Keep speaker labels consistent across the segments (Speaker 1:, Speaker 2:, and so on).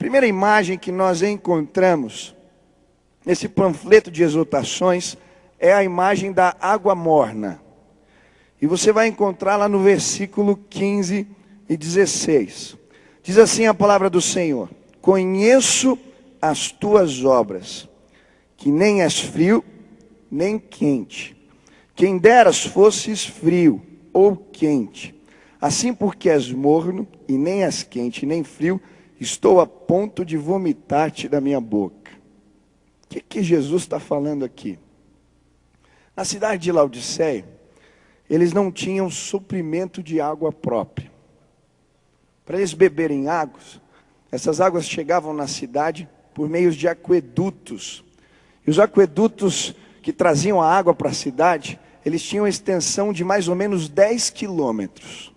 Speaker 1: primeira imagem que nós encontramos nesse panfleto de exortações é a imagem da água morna. E você vai encontrar lá no versículo 15 e 16. Diz assim a palavra do Senhor: conheço as tuas obras, que nem és frio, nem quente. Quem deras fosses frio ou quente. Assim, porque és morno, e nem és quente, nem frio, estou a ponto de vomitar-te da minha boca. O que Jesus está falando aqui? Na cidade de Laodiceia, eles não tinham suprimento de água própria. Para eles beberem água, essas águas chegavam na cidade por meio de aquedutos. E os aquedutos que traziam a água para a cidade, eles tinham uma extensão de mais ou menos 10 quilômetros.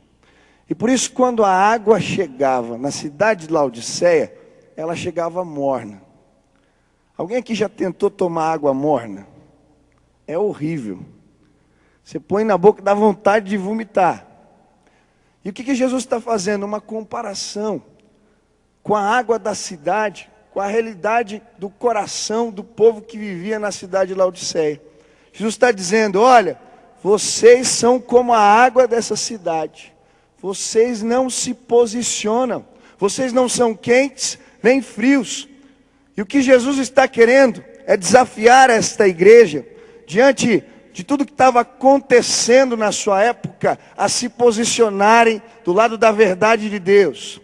Speaker 1: E por isso, quando a água chegava na cidade de Laodiceia, ela chegava morna. Alguém aqui já tentou tomar água morna? É horrível. Você põe na boca e dá vontade de vomitar. E o que Jesus está fazendo? Uma comparação com a água da cidade, com a realidade do coração do povo que vivia na cidade de Laodiceia. Jesus está dizendo: olha, vocês são como a água dessa cidade. Vocês não se posicionam. Vocês não são quentes nem frios. E o que Jesus está querendo é desafiar esta igreja, diante de tudo que estava acontecendo na sua época, a se posicionarem do lado da verdade de Deus.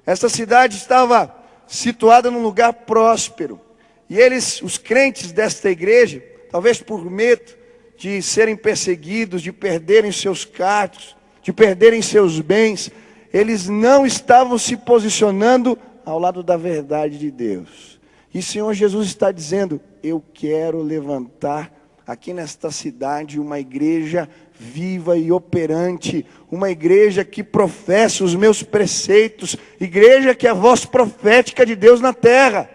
Speaker 1: Essa cidade estava situada num lugar próspero. E eles, os crentes desta igreja, talvez por medo de serem perseguidos, de perderem seus cargos, de perderem seus bens, eles não estavam se posicionando ao lado da verdade de Deus. E o Senhor Jesus está dizendo: eu quero levantar aqui nesta cidade uma igreja viva e operante, uma igreja que professa os meus preceitos, igreja que é a voz profética de Deus na terra.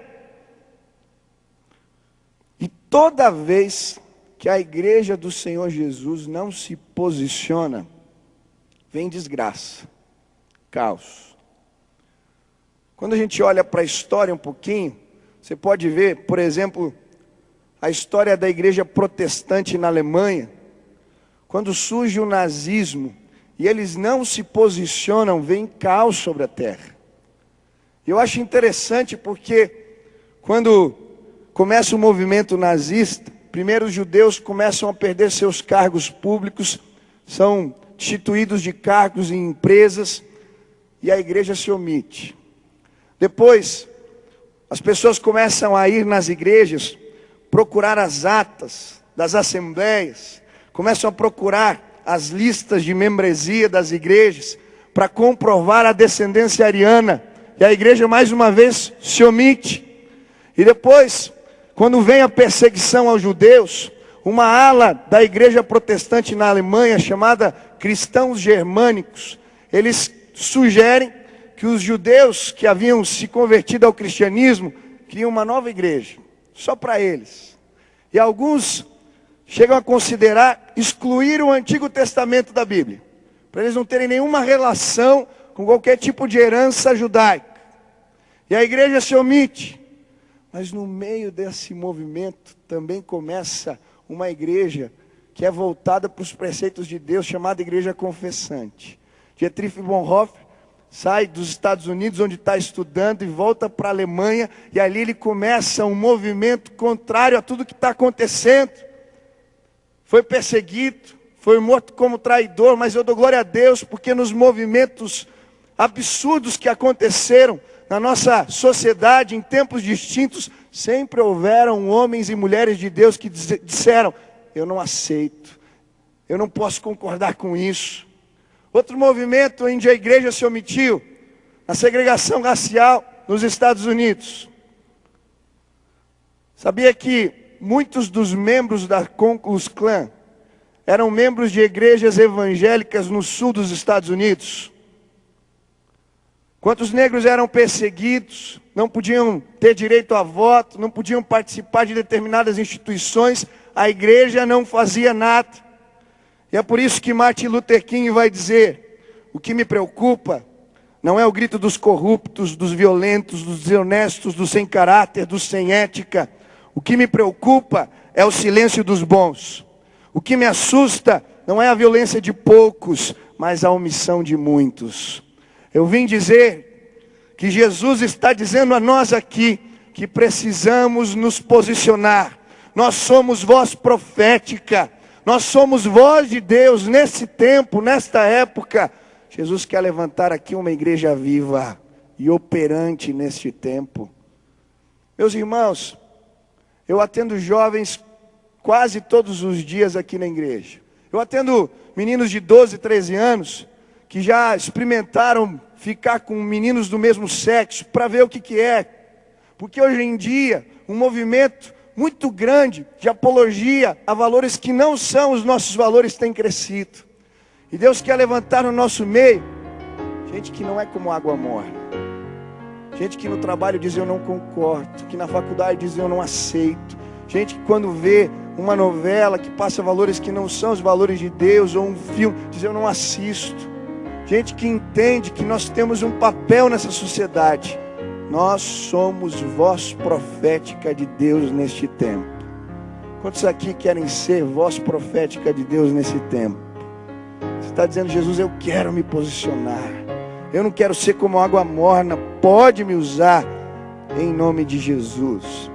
Speaker 1: E toda vez que a igreja do Senhor Jesus não se posiciona, vem desgraça, caos. Quando a gente olha para a história um pouquinho, você pode ver, por exemplo, a história da igreja protestante na Alemanha. Quando surge o nazismo e eles não se posicionam, vem caos sobre a terra. Eu acho interessante porque quando começa o movimento nazista, primeiro os judeus começam a perder seus cargos públicos, são destituídos de cargos em empresas, e a igreja se omite. Depois, as pessoas começam a ir nas igrejas, procurar as atas das assembleias, começam a procurar as listas de membresia das igrejas, para comprovar a descendência ariana, e a igreja mais uma vez se omite. E depois, quando vem a perseguição aos judeus, uma ala da igreja protestante na Alemanha, chamada Cristãos Germânicos, eles sugerem que os judeus que haviam se convertido ao cristianismo criam uma nova igreja, só para eles. E alguns chegam a considerar excluir o Antigo Testamento da Bíblia, para eles não terem nenhuma relação com qualquer tipo de herança judaica. E a igreja se omite. Mas no meio desse movimento também começa uma igreja que é voltada para os preceitos de Deus, chamada Igreja Confessante. Dietrich Bonhoeffer sai dos Estados Unidos, onde está estudando, e volta para a Alemanha, e ali ele começa um movimento contrário a tudo que está acontecendo. Foi perseguido, foi morto como traidor, mas eu dou glória a Deus, porque nos movimentos absurdos que aconteceram na nossa sociedade, em tempos distintos, sempre houveram homens e mulheres de Deus que disseram: eu não aceito, eu não posso concordar com isso. Outro movimento onde a igreja se omitiu, a segregação racial nos Estados Unidos. Sabia que muitos dos membros da Ku Klux Klan eram membros de igrejas evangélicas no sul dos Estados Unidos? Quantos negros eram perseguidos, não podiam ter direito a voto, não podiam participar de determinadas instituições, a igreja não fazia nada. E é por isso que Martin Luther King vai dizer: o que me preocupa Não é o grito dos corruptos, dos violentos, dos desonestos, dos sem caráter, dos sem ética. O que me preocupa é o silêncio dos bons. O que me assusta não é a violência de poucos, mas a omissão de muitos. Eu vim dizer que Jesus está dizendo a nós aqui que precisamos nos posicionar. Nós somos voz profética. Nós somos voz de Deus nesse tempo, nesta época. Jesus quer levantar aqui uma igreja viva e operante neste tempo. Meus irmãos, eu atendo jovens quase todos os dias aqui na igreja. Eu atendo meninos de 12, 13 anos que já experimentaram ficar com meninos do mesmo sexo para ver o que é. Porque hoje em dia, um movimento muito grande de apologia a valores que não são os nossos valores tem crescido. E Deus quer levantar no nosso meio gente que não é como água morna. Gente que no trabalho diz eu não concordo, que na faculdade diz eu não aceito. Gente que quando vê uma novela que passa valores que não são os valores de Deus, ou um filme, diz eu não assisto. Gente que entende que nós temos um papel nessa sociedade. Nós somos voz profética de Deus neste tempo. Quantos aqui querem ser voz profética de Deus nesse tempo? Você está dizendo, Jesus, eu quero me posicionar. Eu não quero ser como água morna. Pode me usar em nome de Jesus.